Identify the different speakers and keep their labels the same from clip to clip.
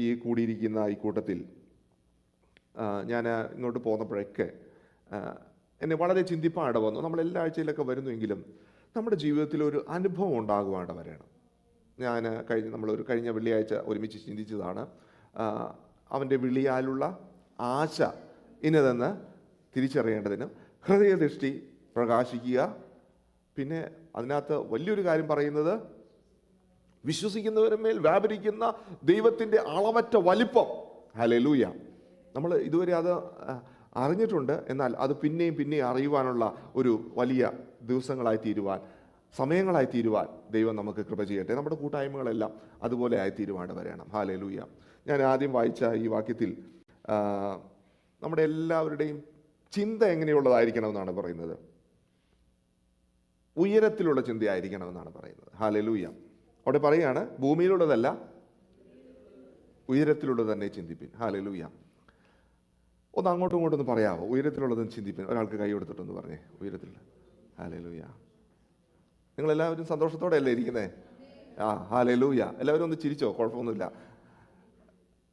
Speaker 1: ഈ കൂടിയിരിക്കുന്ന ഈ കൂട്ടത്തിൽ ഞാൻ ഇങ്ങോട്ട് പോന്നപ്പോഴൊക്കെ എന്നെ വളരെ ചിന്തിപ്പാട് വന്നു. നമ്മൾ എല്ലാ ആഴ്ചയിലൊക്കെ വരുന്നുവെങ്കിലും നമ്മുടെ ജീവിതത്തിൽ ഒരു അനുഭവം ഉണ്ടാകുവാണ്ട് വരണം. ഞാൻ കഴിഞ്ഞ വെള്ളിയാഴ്ച ഒരുമിച്ച് ചിന്തിച്ചതാണ്, അവൻ്റെ വിളിയാലുള്ള ആശ ഇന്നതെന്ന് തിരിച്ചറിയേണ്ടതിനും ഹൃദയദൃഷ്ടി പ്രകാശിക്കുക. പിന്നെ അതിനകത്ത് വലിയൊരു കാര്യം പറയുന്നത്, വിശ്വസിക്കുന്നവരുടെ മേൽ വ്യാപരിക്കുന്ന ദൈവത്തിൻ്റെ അളവറ്റ വലിപ്പം. ഹല്ലേലൂയ. നമ്മൾ ഇതുവരെ അത് അറിഞ്ഞിട്ടുണ്ട്, എന്നാൽ അത് പിന്നെയും അറിയുവാനുള്ള ഒരു വലിയ ദിവസങ്ങളായി തീരുവാൻ, സമയങ്ങളായി തീരുവാൻ ദൈവം നമുക്ക് കൃപ ചെയ്യട്ടെ. നമ്മുടെ കൂട്ടായ്മകളെല്ലാം അതുപോലെ ആയിത്തീരുവാണ്ട് വരണം. ഹല്ലേലൂയ. ഞാൻ ആദ്യം വായിച്ച ഈ വാക്യത്തിൽ നമ്മുടെ എല്ലാവരുടെയും ചിന്ത എങ്ങനെയുള്ളതായിരിക്കണമെന്നാണ് പറയുന്നത്. ഉയരത്തിലുള്ള ചിന്തയായിരിക്കണമെന്നാണ് പറയുന്നത്. ഹല്ലേലൂയ. അവിടെ പറയുകയാണ്, ഭൂമിയിലുള്ളതല്ല ഉയരത്തിലുള്ളത് തന്നെ ചിന്തിപ്പിൻ. ഹല്ലേലൂയ. ഒന്ന് അങ്ങോട്ടും ഇങ്ങോട്ടൊന്ന് പറയാമോ? ഉയരത്തിലുള്ളതെന്ന് ചിന്തിപ്പിൻ. ഒരാൾക്ക് കൈ കൊടുത്തിട്ടൊന്ന് പറഞ്ഞേ, ഉയരത്തിലുള്ള. ഹല്ലേലൂയ. നിങ്ങളെല്ലാവരും സന്തോഷത്തോടെ അല്ലേ ഇരിക്കുന്നേ? ഹല്ലേലൂയ. എല്ലാവരും ഒന്ന് ചിരിച്ചോ, കുഴപ്പമൊന്നുമില്ല.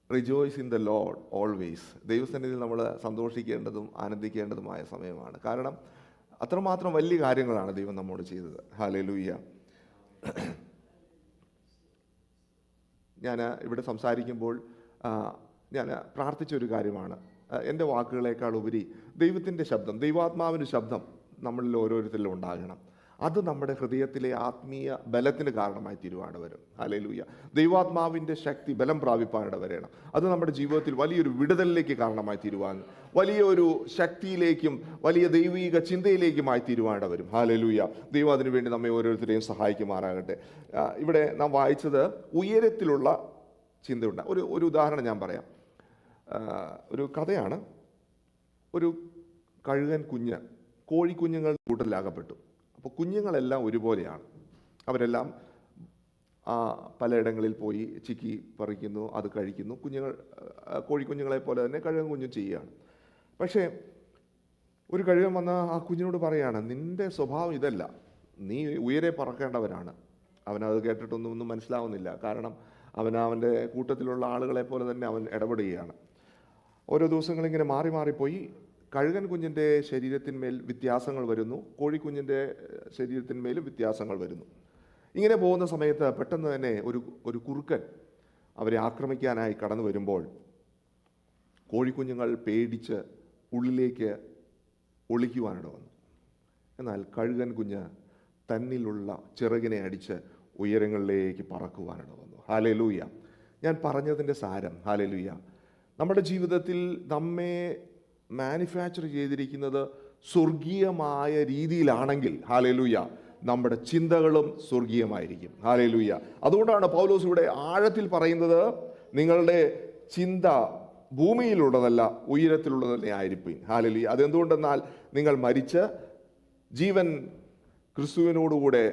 Speaker 1: Rejoice in the Lord always. ദൈവസന്നിധിയിൽ നമ്മൾ സന്തോഷിക്കേണ്ടതും ആനന്ദിക്കേണ്ടതുമായ സമയമാണ്. കാരണം അത്രമാത്രം വലിയ കാര്യങ്ങളാണ് ദൈവം നമ്മോട് ചെയ്തത്. ഹല്ലേലൂയ. ഞാൻ ഇവിടെ സംസാരിക്കുമ്പോൾ ഞാൻ പ്രാർത്ഥിച്ചൊരു കാര്യമാണ്, എൻ്റെ വാക്കുകളേക്കാൾ ഉപരി ദൈവത്തിൻ്റെ ശബ്ദം, ദൈവാത്മാവിൻ്റെ ശബ്ദം നമ്മളിൽ ഓരോരുത്തരിലും ഉണ്ടാകണം. അത് നമ്മുടെ ഹൃദയത്തിലെ ആത്മീയ ബലത്തിന് കാരണമായി തീരുവാണ് വരും. ഹല്ലേലൂയ. ദൈവാത്മാവിൻ്റെ ശക്തി ബലം പ്രാപിപ്പാനിട വരണം. അത് നമ്മുടെ ജീവിതത്തിൽ വലിയൊരു വിടുതലിലേക്ക് കാരണമായി തീരുവാൻ, വലിയൊരു ശക്തിയിലേക്കും വലിയ ദൈവിക ചിന്തയിലേക്കുമായി തീരുവാനിട വരും. ഹല്ലേലൂയ. ദൈവം അതിനുവേണ്ടി നമ്മെ ഓരോരുത്തരെയും സഹായിക്കുമാറാകട്ടെ. ഇവിടെ നാം വായിച്ചത് ഉയരത്തിലുള്ള ചിന്തയുണ്ട്. ഒരു ഉദാഹരണം ഞാൻ പറയാം. ഒരു കഥയാണ്. ഒരു കഴുകൻ കുഞ്ഞ് കോഴിക്കുഞ്ഞുങ്ങളുടെ കൂട്ടത്തിലാകപ്പെട്ടു. അപ്പോൾ കുഞ്ഞുങ്ങളെല്ലാം ഒരുപോലെയാണ്. അവരെല്ലാം പലയിടങ്ങളിൽ പോയി ചിക്കി പറിക്കുന്നു, അത് കഴിക്കുന്നു. കോഴിക്കുഞ്ഞുങ്ങളെ പോലെ തന്നെ കഴുകൻ കുഞ്ഞും ചെയ്യുകയാണ്. പക്ഷേ ഒരു കഴുകൻ വന്ന് ആ കുഞ്ഞിനോട് പറയാണ്, നിന്റെ സ്വഭാവം ഇതല്ല, നീ ഉയരെ പറക്കേണ്ടവനാണ്. അവനത് കേട്ടിട്ടൊന്നും മനസ്സിലാവുന്നില്ല. കാരണം അവൻ്റെ കൂട്ടത്തിലുള്ള ആളുകളെ പോലെ തന്നെ അവൻ ഇടപെടുകയാണ്. ഓരോ ദിവസങ്ങളിങ്ങനെ മാറിപ്പോയി കഴുകൻ കുഞ്ഞിൻ്റെ ശരീരത്തിന്മേൽ വ്യത്യാസങ്ങൾ വരുന്നു, കോഴിക്കുഞ്ഞിൻ്റെ ശരീരത്തിന്മേലും വ്യത്യാസങ്ങൾ വരുന്നു. ഇങ്ങനെ പോകുന്ന സമയത്ത് പെട്ടെന്ന് തന്നെ ഒരു കുറുക്കൻ അവരെ ആക്രമിക്കാനായി കടന്നു വരുമ്പോൾ കോഴിക്കുഞ്ഞുങ്ങൾ പേടിച്ച് ഉള്ളിലേക്ക് ഒളിക്കുവാനിട വന്നു. എന്നാൽ കഴുകൻ കുഞ്ഞ് തന്നിലുള്ള ചിറകിനെ അടിച്ച് ഉയരങ്ങളിലേക്ക് പറക്കുവാനിട വന്നു. ഹല്ലേലൂയ. ഞാൻ പറഞ്ഞതിൻ്റെ സാരം, ഹല്ലേലൂയ, നമ്മുടെ ജീവിതത്തിൽ നമ്മെ മാനുഫാക്ചർ ചെയ്തിരിക്കുന്നത് സ്വർഗീയമായ രീതിയിലാണെങ്കിൽ, ഹല്ലേലൂയ, നമ്മുടെ ചിന്തകളും സ്വർഗീയമായിരിക്കും. ഹല്ലേലൂയ. അതുകൊണ്ടാണ് പൗലോസ് ഇവിടെ ആഴത്തിൽ പറയുന്നത്, നിങ്ങളുടെ ചിന്ത ഭൂമിയിലുള്ളതല്ല ഉയരത്തിലുള്ളത് തന്നെ ആയിരിക്കും. ഹല്ലേലൂയ. അതെന്തുകൊണ്ടെന്നാൽ നിങ്ങൾ മരിച്ച് ജീവൻ ക്രിസ്തുവിനോടുകൂടെ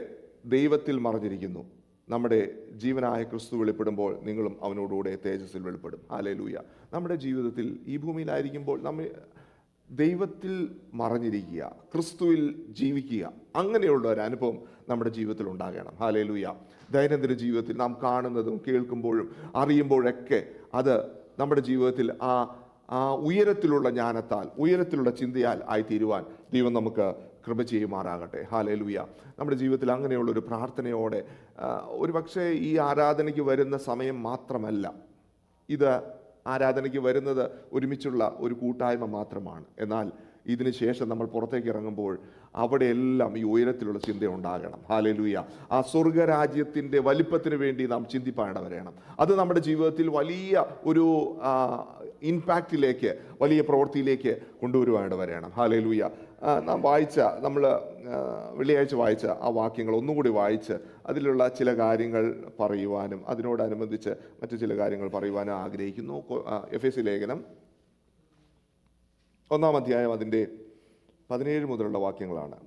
Speaker 1: ദൈവത്തിൽ മറഞ്ഞിരിക്കുന്നു. നമ്മുടെ ജീവനായ ക്രിസ്തു വെളിപ്പെടുമ്പോൾ നിങ്ങളും അവനോടുകൂടെ തേജസ്സിൽ വെളിപ്പെടും. ഹല്ലേലൂയ. നമ്മുടെ ജീവിതത്തിൽ ഈ ഭൂമിയിലായിരിക്കുമ്പോൾ നമ്മെ ദൈവത്തിൽ മറഞ്ഞിരിക്കുക, ക്രിസ്തുവിൽ ജീവിക്കുക, അങ്ങനെയുള്ള ഒരു അനുഭവം നമ്മുടെ ജീവിതത്തിൽ ഉണ്ടാകണം. ഹല്ലേലൂയ. ദൈനംദിന ജീവിതത്തിൽ നാം കാണുന്നതും കേൾക്കുമ്പോഴും അറിയുമ്പോഴൊക്കെ അത് നമ്മുടെ ജീവിതത്തിൽ ആ ഉയരത്തിലുള്ള ജ്ഞാനത്താൽ, ഉയരത്തിലുള്ള ചിന്തയാൽ ആയിത്തീരുവാൻ ദൈവം നമുക്ക് കൃപ ചെയ്യുമാറാകട്ടെ. ഹല്ലേലൂയ. നമ്മുടെ ജീവിതത്തിൽ അങ്ങനെയുള്ളൊരു പ്രാർത്ഥനയോടെ, ഒരു പക്ഷേ ഈ ആരാധനയ്ക്ക് വരുന്ന സമയം മാത്രമല്ല, ഇത് ആരാധനയ്ക്ക് വരുന്നത് ഒരുമിച്ചുള്ള ഒരു കൂട്ടായ്മ മാത്രമാണ്. എന്നാൽ ഇതിന് ശേഷം നമ്മൾ പുറത്തേക്ക് ഇറങ്ങുമ്പോൾ അവിടെയെല്ലാം ഈ ഉയരത്തിലുള്ള ചിന്ത ഉണ്ടാകണം. ഹല്ലേലൂയ. ആ സ്വർഗരാജ്യത്തിൻ്റെ വലിപ്പത്തിന് വേണ്ടി നാം ചിന്തിപ്പാനിട വരണം. അത് നമ്മുടെ ജീവിതത്തിൽ വലിയ ഒരു ഇമ്പാക്റ്റിലേക്ക്, വലിയ പ്രവൃത്തിയിലേക്ക് കൊണ്ടുവരുവാനിട വരണം. ഹല്ലേലൂയ. നമ്മൾ വെള്ളിയാഴ്ച വായിച്ച ആ വാക്യങ്ങൾ ഒന്നുകൂടി വായിച്ച് അതിലുള്ള ചില കാര്യങ്ങൾ പറയുവാനും അതിനോടനുബന്ധിച്ച് മറ്റു ചില കാര്യങ്ങൾ പറയുവാനും ആഗ്രഹിക്കുന്നു. എഫെസ്യ ലേഖനം 1-ാം അധ്യായം അതിൻ്റെ 17 മുതലുള്ള വാക്യങ്ങളാണ്.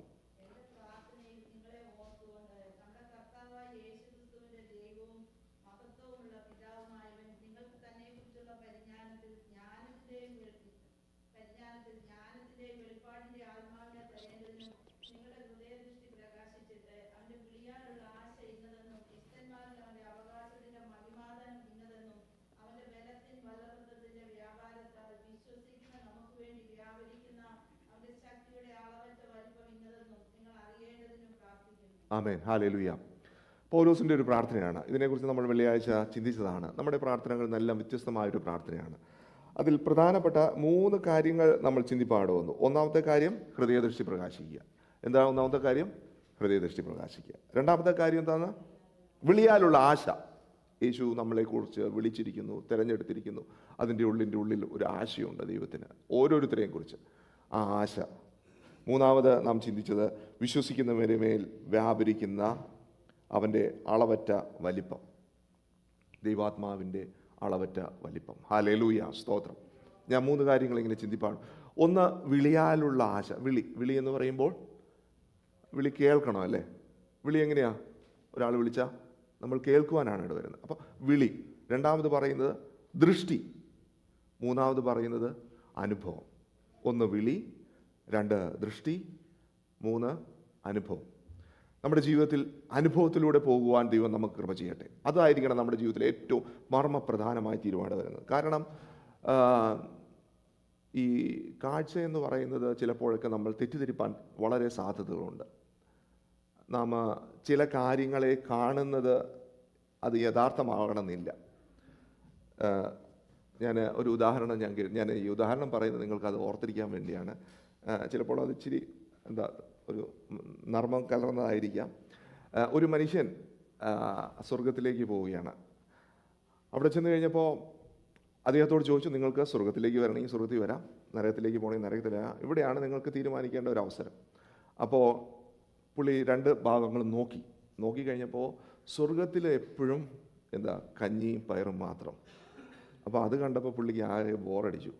Speaker 1: ആമേൻ. ഹല്ലേലൂയ. പൗലോസിൻ്റെ ഒരു പ്രാർത്ഥനയാണ്. ഇതിനെക്കുറിച്ച് നമ്മൾ വെള്ളിയാഴ്ച ചിന്തിച്ചതാണ്. നമ്മുടെ പ്രാർത്ഥനകൾ എല്ലാം വ്യത്യസ്തമായൊരു പ്രാർത്ഥനയാണ്. അതിൽ പ്രധാനപ്പെട്ട 3 കാര്യങ്ങൾ നമ്മൾ ചിന്തിപ്പാട് വന്നു. ഒന്നാമത്തെ കാര്യം ഹൃദയദൃഷ്ടി പ്രകാശിക്കുക. എന്താണ് ഒന്നാമത്തെ കാര്യം? ഹൃദയദൃഷ്ടി പ്രകാശിക്കുക. രണ്ടാമത്തെ കാര്യം എന്താണ്? വിളിയാലുള്ള ആശ. യേശു നമ്മളെക്കുറിച്ച് വിളിച്ചിരിക്കുന്നു, തിരഞ്ഞെടുത്തിരിക്കുന്നു. അതിൻ്റെ ഉള്ളിൽ ഒരു ആശയുണ്ട് ദൈവത്തിന് ഓരോരുത്തരെയും കുറിച്ച്, ആ ആശ. മൂന്നാമത് നാം ചിന്തിച്ചത് വിശ്വസിക്കുന്നവരുടെ മേൽ വ്യാപരിക്കുന്ന അവൻ്റെ അളവറ്റ വലിപ്പം, ദൈവാത്മാവിൻ്റെ അളവറ്റ വലിപ്പം. ഹല്ലേലൂയ, സ്തോത്രം. ഞാൻ 3 കാര്യങ്ങൾ ഇങ്ങനെ ചിന്തിപ്പാണ്. ഒന്ന്, വിളിയാലുള്ള ആശ. വിളി എന്ന് പറയുമ്പോൾ വിളി കേൾക്കണം അല്ലേ? വിളി എങ്ങനെയാ? ഒരാൾ വിളിച്ചാൽ നമ്മൾ കേൾക്കുവാനാണ് ഇവിടെ വരുന്നത്. അപ്പം വിളി. രണ്ടാമത് പറയുന്നത് ദൃഷ്ടി. മൂന്നാമത് പറയുന്നത് അനുഭവം. 1 വിളി, 2 ദൃഷ്ടി, 3 അനുഭവം. നമ്മുടെ ജീവിതത്തിൽ അനുഭവത്തിലൂടെ പോകുവാൻ ദൈവം നമുക്ക് കൃപ ചെയ്യട്ടെ. അതായിരിക്കണം നമ്മുടെ ജീവിതത്തിൽ ഏറ്റവും മർമ്മപ്രധാനമായി തീരുമാനം വരുന്നത്. കാരണം ഈ കാഴ്ച എന്ന് പറയുന്നത് ചിലപ്പോഴൊക്കെ നമ്മൾ തെറ്റിദ്ധരിപ്പാൻ വളരെ സാധ്യതകളുണ്ട്. നാം ചില കാര്യങ്ങളെ കാണുന്നത് അത് യഥാർത്ഥമാകണമെന്നില്ല. ഞാൻ ഒരു ഉദാഹരണം ഞാൻ ഈ ഉദാഹരണം പറയുന്നത് നിങ്ങൾക്ക് അത് ഓർത്തിരിക്കാൻ വേണ്ടിയാണ്. ചിലപ്പോൾ അത് ഇച്ചിരി ഒരു നർമ്മം കലർന്നതായിരിക്കാം. ഒരു മനുഷ്യൻ സ്വർഗത്തിലേക്ക് പോവുകയാണ്. അവിടെ ചെന്ന് കഴിഞ്ഞപ്പോൾ അദ്ദേഹത്തോട് ചോദിച്ചു, നിങ്ങൾക്ക് സ്വർഗത്തിലേക്ക് വരണമെങ്കിൽ സ്വർഗത്തിൽ വരാം, നരകത്തിലേക്ക് പോകണമെങ്കിൽ നരകത്തിൽ വരാം, ഇവിടെയാണ് നിങ്ങൾക്ക് തീരുമാനിക്കേണ്ട ഒരു അവസരം. അപ്പോൾ പുള്ളി 2 ഭാഗങ്ങളും നോക്കിക്കഴിഞ്ഞപ്പോൾ സ്വർഗത്തിൽ എപ്പോഴും കഞ്ഞിയും പയറും മാത്രം. അപ്പോൾ അത് കണ്ടപ്പോൾ പുള്ളിക്ക് ആകെ ബോറടിച്ചു.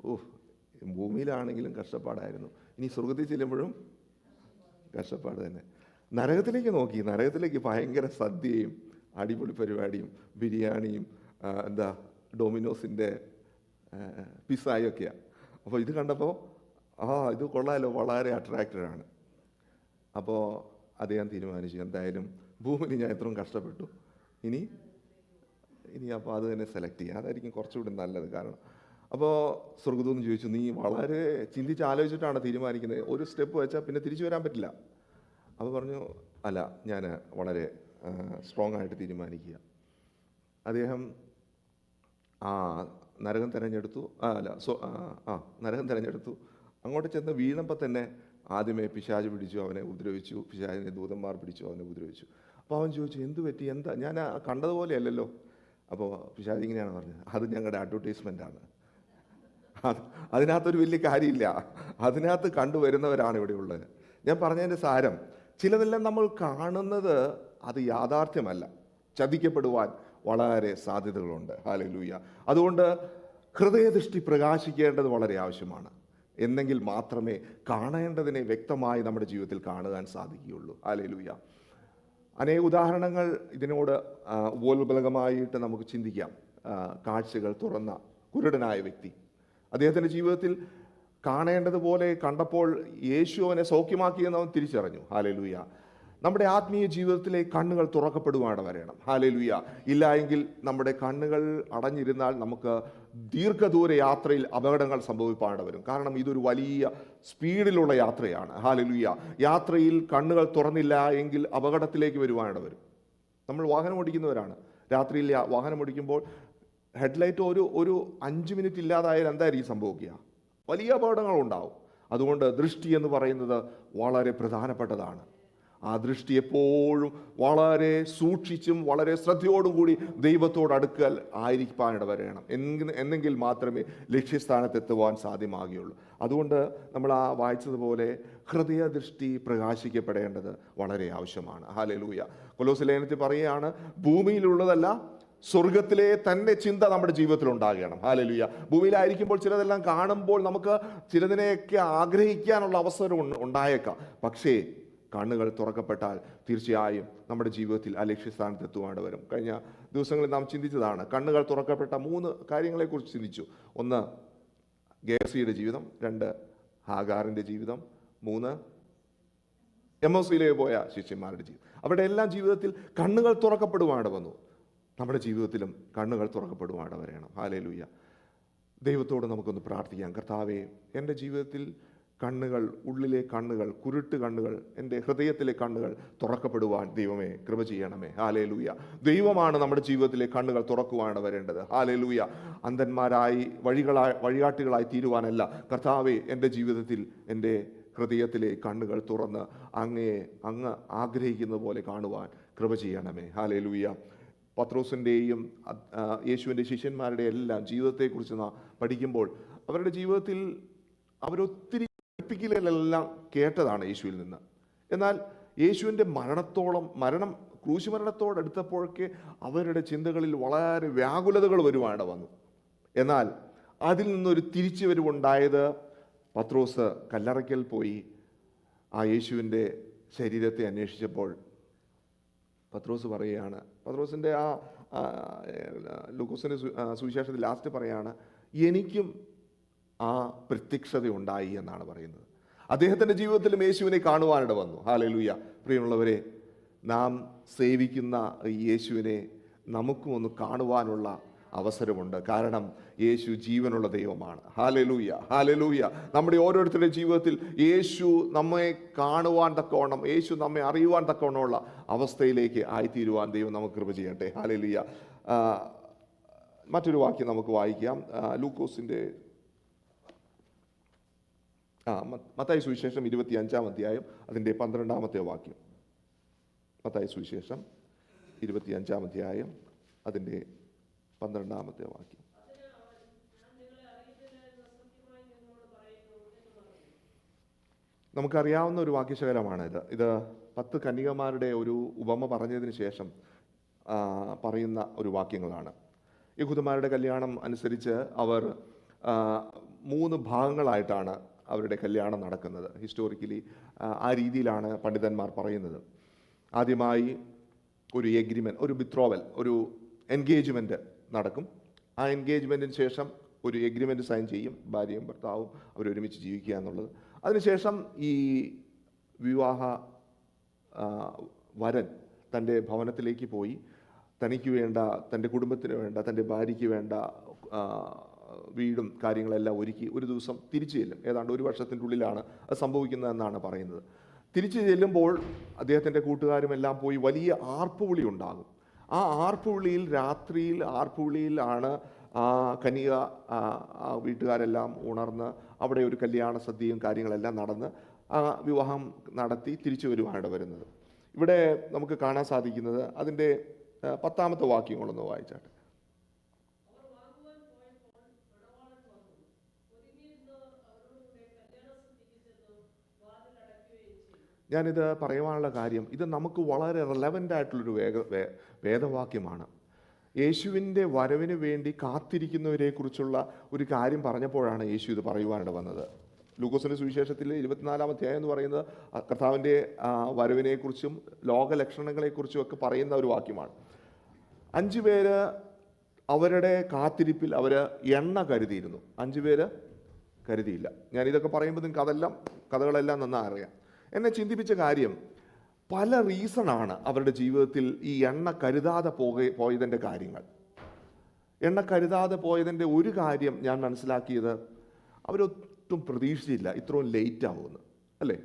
Speaker 1: ഭൂമിയിലാണെങ്കിലും കഷ്ടപ്പാടായിരുന്നു, ഇനി സ്വർഗത്തിൽ ചെല്ലുമ്പോഴും കഷ്ടപ്പാട് തന്നെ. നരകത്തിലേക്ക് ഭയങ്കര സദ്യയും അടിപൊളി പരിപാടിയും ബിരിയാണിയും ഡൊമിനോസിൻ്റെ പിസ്സായും ഒക്കെയാണ്. അപ്പോൾ ഇത് കണ്ടപ്പോൾ ഇത് കൊള്ളാമല്ലോ, വളരെ അട്രാക്റ്റഡ് ആണ്. അപ്പോൾ അദ്ദേഹം തീരുമാനിച്ചു, എന്തായാലും ഭൂമിയിൽ ഞാൻ എത്രയും കഷ്ടപ്പെട്ടു, ഇനി അപ്പോൾ അത് തന്നെ സെലക്ട് ചെയ്യുക, അതായിരിക്കും കുറച്ചുകൂടി നല്ലത്. കാരണം അപ്പോൾ സ്വർഗ്ഗദൂതൻ ചോദിച്ചു, നീ വളരെ ആലോചിച്ചിട്ടാണ് തീരുമാനിക്കുന്നത്, ഒരു സ്റ്റെപ്പ് വെച്ചാൽ പിന്നെ തിരിച്ചു വരാൻ പറ്റില്ല. അപ്പോൾ പറഞ്ഞു, അല്ല, ഞാൻ വളരെ സ്ട്രോങ് ആയിട്ട് തീരുമാനിക്കുക. അദ്ദേഹം നരകം തിരഞ്ഞെടുത്തു. നരകം തിരഞ്ഞെടുത്തു. അങ്ങോട്ട് ചെന്ന് വീണപ്പോൾ തന്നെ ആദ്യമേ പിശാച് പിടിച്ചു, അവനെ ഉപദ്രവിച്ചു. പിശാചിനെ ദൂതന്മാർ പിടിച്ചു, അവനെ ഉപദ്രവിച്ചു. അപ്പോൾ അവൻ ചോദിച്ചു, എന്ത് പറ്റി, ഞാൻ കണ്ടതുപോലെ അല്ലല്ലോ. അപ്പോൾ പിശാച് ഇങ്ങനെയാണ് പറഞ്ഞത്, അത് ഞങ്ങളുടെ അഡ്വർടൈസ്മെൻ്റാണ്, അതിനകത്തൊരു വലിയ കാര്യമില്ല, അതിനകത്ത് കണ്ടുവരുന്നവരാണ് ഇവിടെ ഉള്ളത്. ഞാൻ പറഞ്ഞതിൻ്റെ സാരം, ചിലതെല്ലാം നമ്മൾ കാണുന്നത് അത് യാഥാർത്ഥ്യമല്ല, ചതിക്കപ്പെടുവാൻ വളരെ സാധ്യതകളുണ്ട്. ഹല്ലേലൂയ. അതുകൊണ്ട് ഹൃദയദൃഷ്ടി പ്രകാശിക്കേണ്ടത് വളരെ ആവശ്യമാണ്. എന്നെങ്കിൽ മാത്രമേ കാണേണ്ടതിനെ വ്യക്തമായി നമ്മുടെ ജീവിതത്തിൽ കാണുവാൻ സാധിക്കുകയുള്ളൂ. ഹല്ലേലൂയ. അനേക ഉദാഹരണങ്ങൾ ഇതിനോട് ഉപോത്ബലകമായിട്ട് നമുക്ക് ചിന്തിക്കാം. കാഴ്ചകൾ തുറന്ന കുരുടനായ വ്യക്തി, അദ്ദേഹത്തിൻ്റെ ജീവിതത്തിൽ കാണേണ്ടതുപോലെ കണ്ടപ്പോൾ യേശു അവനെ സൗഖ്യമാക്കിയെന്ന് അവൻ തിരിച്ചറിഞ്ഞു. ഹല്ലേലൂയ. നമ്മുടെ ആത്മീയ ജീവിതത്തിലെ കണ്ണുകൾ തുറക്കപ്പെടുവാണ് വരണം. ഹല്ലേലൂയ. ഇല്ല എങ്കിൽ നമ്മുടെ കണ്ണുകൾ അടഞ്ഞിരുന്നാൽ നമുക്ക് ദീർഘദൂര യാത്രയിൽ അപകടങ്ങൾ സംഭവിപ്പാണ്ട് വരും. കാരണം ഇതൊരു വലിയ സ്പീഡിലുള്ള യാത്രയാണ്. ഹല്ലേലൂയ. യാത്രയിൽ കണ്ണുകൾ തുറന്നില്ല എങ്കിൽ അപകടത്തിലേക്ക് വരുവാണ്ട് വരും. നമ്മൾ വാഹനം ഓടിക്കുന്നവരാണ്. രാത്രിയിൽ വാഹനം ഓടിക്കുമ്പോൾ ഹെഡ്ലൈറ്റ് ഒരു 5 മിനിറ്റ് ഇല്ലാതായാൽ എന്തായിരിക്കും സംഭവിക്കുക? വലിയ അപകടങ്ങളുണ്ടാവും. അതുകൊണ്ട് ദൃഷ്ടി എന്ന് പറയുന്നത് വളരെ പ്രധാനപ്പെട്ടതാണ്. ആ ദൃഷ്ടി എപ്പോഴും വളരെ സൂക്ഷിച്ചും വളരെ ശ്രദ്ധയോടും കൂടി ദൈവത്തോട് അടുക്കൽ ആയിരിക്കാനിട വരണം. എന്നെങ്കിൽ മാത്രമേ ലക്ഷ്യസ്ഥാനത്തെത്തുവാൻ സാധ്യമാകുകയുള്ളൂ. അതുകൊണ്ട് നമ്മൾ വായിച്ചതുപോലെ ഹൃദയദൃഷ്ടി പ്രകാശിക്കപ്പെടേണ്ടത് വളരെ ആവശ്യമാണ്. ഹല്ലേലൂയ. കൊലോസ്യ ലേഖനത്തിൽ പറയുകയാണ്, ഭൂമിയിലുള്ളതല്ല സ്വർഗത്തിലെ തന്നെ ചിന്ത നമ്മുടെ ജീവിതത്തിൽ ഉണ്ടാകണം. ഹല്ലേലൂയ. ഭൂമിയിലായിരിക്കുമ്പോൾ ചിലതെല്ലാം കാണുമ്പോൾ നമുക്ക് ചിലതിനെയൊക്കെ ആഗ്രഹിക്കാനുള്ള അവസരം ഉണ്ടായേക്കാം. പക്ഷേ കണ്ണുകൾ തുറക്കപ്പെട്ടാൽ തീർച്ചയായും നമ്മുടെ ജീവിതത്തിൽ ആ ലക്ഷ്യസ്ഥാനത്ത് എത്തുവാണ്ട് വരും. കഴിഞ്ഞ ദിവസങ്ങളിൽ നാം ചിന്തിച്ചതാണ്, കണ്ണുകൾ തുറക്കപ്പെട്ട 3 കാര്യങ്ങളെക്കുറിച്ച് ചിന്തിച്ചു. 1 ഗേഹസിയുടെ ജീവിതം, 2 ഹാഗാറിൻ്റെ ജീവിതം, 3 എമ്മോസിലേക്ക് പോയ ശിഷ്യന്മാരുടെ ജീവിതം. അവരുടെ എല്ലാം ജീവിതത്തിൽ കണ്ണുകൾ തുറക്കപ്പെടുവാണ്ട് വന്നു. നമ്മുടെ ജീവിതത്തിലും കണ്ണുകൾ തുറക്കപ്പെടുവാണ്ട് വരണം. ഹല്ലേലൂയ. ദൈവത്തോട് നമുക്കൊന്ന് പ്രാർത്ഥിക്കാം. കർത്താവേ, എൻ്റെ ജീവിതത്തിൽ കണ്ണുകൾ, ഉള്ളിലെ കണ്ണുകൾ, കുരുട്ട് കണ്ണുകൾ, എൻ്റെ ഹൃദയത്തിലെ കണ്ണുകൾ തുറക്കപ്പെടുവാൻ ദൈവമേ കൃപ ചെയ്യണമേ. ഹാലേലൂയ. ദൈവമാണ് നമ്മുടെ ജീവിതത്തിലെ കണ്ണുകൾ തുറക്കുവാനാണ് വരേണ്ടത്. ഹാലേലൂയ. അന്ധന്മാരായി വഴികാട്ടികളായി തീരുവാനല്ല. കർത്താവേ, എൻ്റെ ജീവിതത്തിൽ എൻ്റെ ഹൃദയത്തിലെ കണ്ണുകൾ തുറന്ന് അങ്ങ് ആഗ്രഹിക്കുന്ന പോലെ കാണുവാൻ കൃപ ചെയ്യണമേ. ഹാലേലൂയ. പത്രോസിൻ്റെയും യേശുവിൻ്റെ ശിഷ്യന്മാരുടെ എല്ലാം ജീവിതത്തെക്കുറിച്ച് നാം പഠിക്കുമ്പോൾ അവരുടെ ജീവിതത്തിൽ അവരൊത്തിരി പഠിപ്പിക്കലെല്ലാം കേട്ടതാണ് യേശുവിൽ നിന്ന്. എന്നാൽ യേശുവിൻ്റെ ക്രൂശ് മരണത്തോടടുത്തപ്പോഴൊക്കെ അവരുടെ ചിന്തകളിൽ വളരെ വ്യാകുലതകൾ വരുവാനിട വന്നു. എന്നാൽ അതിൽ നിന്നൊരു തിരിച്ചുവരവുണ്ടായത് പത്രോസ് കല്ലറയ്ക്കൽ പോയി ആ യേശുവിൻ്റെ ശരീരത്തെ അന്വേഷിച്ചപ്പോൾ പത്രോസ് പറയുകയാണ്, പത്രോസിൻ്റെ ലൂക്കോസിൻ്റെ സുവിശേഷത്തിൽ ലാസ്റ്റ് പറയാണ്, എനിക്കും ആ പ്രത്യക്ഷത ഉണ്ടായി എന്നാണ് പറയുന്നത്. അദ്ദേഹത്തിൻ്റെ ജീവിതത്തിലും യേശുവിനെ കാണുവാനിട വന്നു. ഹല്ലേലൂയ. പ്രിയമുള്ളവരെ, നാം സേവിക്കുന്ന യേശുവിനെ നമുക്കും ഒന്ന് കാണുവാനുള്ള അവസരമുണ്ട്. കാരണം യേശു ജീവനുള്ള ദൈവമാണ്. Hallelujah, hallelujah. നമ്മുടെ ഓരോരുത്തരുടെ ജീവിതത്തിൽ യേശു നമ്മെ കാണുവാൻ തക്കവണ്ണം, യേശു നമ്മെ അറിയുവാൻ തക്കവണ്ണമുള്ള അവസ്ഥയിലേക്ക് ആയിത്തീരുവാൻ ദൈവം നമുക്ക് കൃപ ചെയ്യട്ടെ. ഹല്ലേലൂയ. മറ്റൊരു വാക്യം നമുക്ക് വായിക്കാം. ലൂക്കോസിൻ്റെ മത്തായി സുവിശേഷം 25-ാം അധ്യായം അതിൻ്റെ 12-ാമത്തെ വാക്യം. മത്തായി സുവിശേഷം 25-ാം അധ്യായം അതിൻ്റെ 12-ാമത്തെ വാക്യം. നമുക്കറിയാവുന്ന ഒരു വാക്യശകലമാണ് ഇത് 10 കന്യകമാരുടെ ഒരു ഉപമ പറഞ്ഞതിന് ശേഷം പറയുന്ന ഒരു വാക്യങ്ങളാണ്. യഹൂദന്മാരുടെ കല്യാണം അനുസരിച്ച് അവർ 3 ഭാഗങ്ങളായിട്ടാണ് അവരുടെ കല്യാണം നടക്കുന്നത്. ഹിസ്റ്റോറിക്കലി ആ രീതിയിലാണ് പണ്ഡിതന്മാർ പറയുന്നത്. ആദ്യമായി ഒരു എഗ്രിമെൻറ്റ്, ഒരു ബിത്രോവൽ, ഒരു എൻഗേജ്മെൻറ്റ് നടക്കും. ആ എൻഗേജ്മെൻറ്റിന് ശേഷം ഒരു എഗ്രിമെൻറ്റ് സൈൻ ചെയ്യും. ഭാര്യയും ഭർത്താവും അവരൊരുമിച്ച് ജീവിക്കുക എന്നുള്ളത്. അതിനുശേഷം ഈ വിവാഹ വരൻ തൻ്റെ ഭവനത്തിലേക്ക് പോയി തനിക്ക് വേണ്ട, തൻ്റെ കുടുംബത്തിന് വേണ്ട, തൻ്റെ ഭാര്യയ്ക്ക് വേണ്ട വീടും കാര്യങ്ങളെല്ലാം ഒരുക്കി ഒരു ദിവസം തിരിച്ചു ചെല്ലും. ഏതാണ്ട് 1 വർഷത്തിൻ്റെ ഉള്ളിലാണ് അത് സംഭവിക്കുന്നതെന്നാണ് പറയുന്നത്. തിരിച്ചു ചെല്ലുമ്പോൾ അദ്ദേഹത്തിൻ്റെ കൂട്ടുകാരുമെല്ലാം പോയി വലിയ ആർപ്പുവിളി ഉണ്ടാകും. ആ രാത്രിയിൽ ആർപ്പുവിളിയിലാണ് ആ കന്യക വീട്ടുകാരെല്ലാം ഉണർന്ന് അവിടെ ഒരു കല്യാണ സദ്യയും കാര്യങ്ങളെല്ലാം നടന്ന് ആ വിവാഹം നടത്തി തിരിച്ചു വരുവാനാണ് വരുന്നത്. ഇവിടെ നമുക്ക് കാണാൻ സാധിക്കുന്നത് അതിൻ്റെ 10-ാമത്തെ വാക്യങ്ങളൊന്ന് വായിച്ചാട്ടെ. ഞാനിത് പറയുവാനുള്ള കാര്യം, ഇത് നമുക്ക് വളരെ റെലവൻ്റ് ആയിട്ടുള്ളൊരു വേദവാക്യമാണ്. യേശുവിൻ്റെ വരവിന് വേണ്ടി കാത്തിരിക്കുന്നവരെ കുറിച്ചുള്ള ഒരു കാര്യം പറഞ്ഞപ്പോഴാണ് യേശു ഇത് പറയുവാനിട വന്നത്. ലൂക്കോസിൻ്റെ സുവിശേഷത്തിൽ 24-ാം അധ്യായം എന്ന് പറയുന്നത് കർത്താവിൻ്റെ വരവിനെക്കുറിച്ചും ലോകലക്ഷണങ്ങളെക്കുറിച്ചും ഒക്കെ പറയുന്ന ഒരു വാക്യമാണ്. 5 പേര് അവരുടെ കാത്തിരിപ്പിൽ അവർ എണ്ണ കരുതിയിരുന്നു. 5 പേര് കരുതിയില്ല. ഞാനിതൊക്കെ പറയുമ്പോൾ നിങ്ങൾക്ക് കഥകളെല്ലാം നന്നായി അറിയാം. എന്നെ ചിന്തിപ്പിച്ച കാര്യം, പല റീസണാണ് അവരുടെ ജീവിതത്തിൽ ഈ എണ്ണ കരുതാതെ പോയതിൻ്റെ കാര്യങ്ങൾ. എണ്ണ കരുതാതെ പോയതിൻ്റെ ഒരു കാര്യം ഞാൻ മനസ്സിലാക്കിയത്, അവരൊട്ടും പ്രതീക്ഷിച്ചില്ല ഇത്രയും ലേറ്റ് ആവുമെന്ന്, അല്ലേ?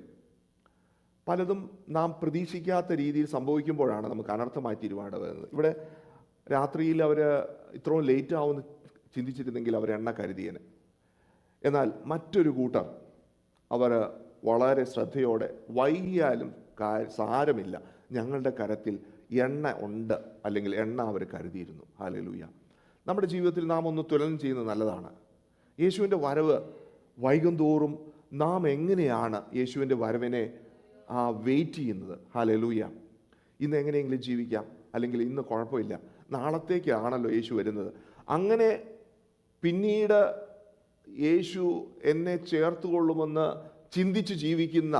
Speaker 1: പലതും നാം പ്രതീക്ഷിക്കാത്ത രീതിയിൽ സംഭവിക്കുമ്പോഴാണ് നമുക്ക് അനർത്ഥമായി തീരുമാനം വരുന്നത്. ഇവിടെ രാത്രിയിൽ അവർ ഇത്രയും ലേറ്റ് ആവുമെന്ന് ചിന്തിച്ചിരുന്നെങ്കിൽ അവർ എണ്ണ കരുതിയേനെ. എന്നാൽ മറ്റൊരു കൂട്ടർ അവർ വളരെ ശ്രദ്ധയോടെ, വൈകിയാലും സാരമില്ല, ഞങ്ങളുടെ കരത്തിൽ എണ്ണ ഉണ്ട്, അല്ലെങ്കിൽ എണ്ണ അവർ കരുതിയിരുന്നു. ഹല്ലേലൂയ. നമ്മുടെ ജീവിതത്തിൽ നാം ഒന്ന് തുലനം ചെയ്യുന്നത് നല്ലതാണ്. യേശുവിൻ്റെ വരവ് വൈകും തോറും നാം എങ്ങനെയാണ് യേശുവിൻ്റെ വരവിനെ വെയിറ്റ് ചെയ്യുന്നത്? ഹല്ലേലൂയ. ഇന്ന് എങ്ങനെയെങ്കിലും ജീവിക്കാം, അല്ലെങ്കിൽ ഇന്ന് കുഴപ്പമില്ല, നാളത്തേക്കാണല്ലോ യേശു വരുന്നത്. അങ്ങനെ പിന്നീട് യേശു എന്നെ ചേർത്തുകൊള്ളുമെന്ന് ചിന്തിച്ച് ജീവിക്കുന്ന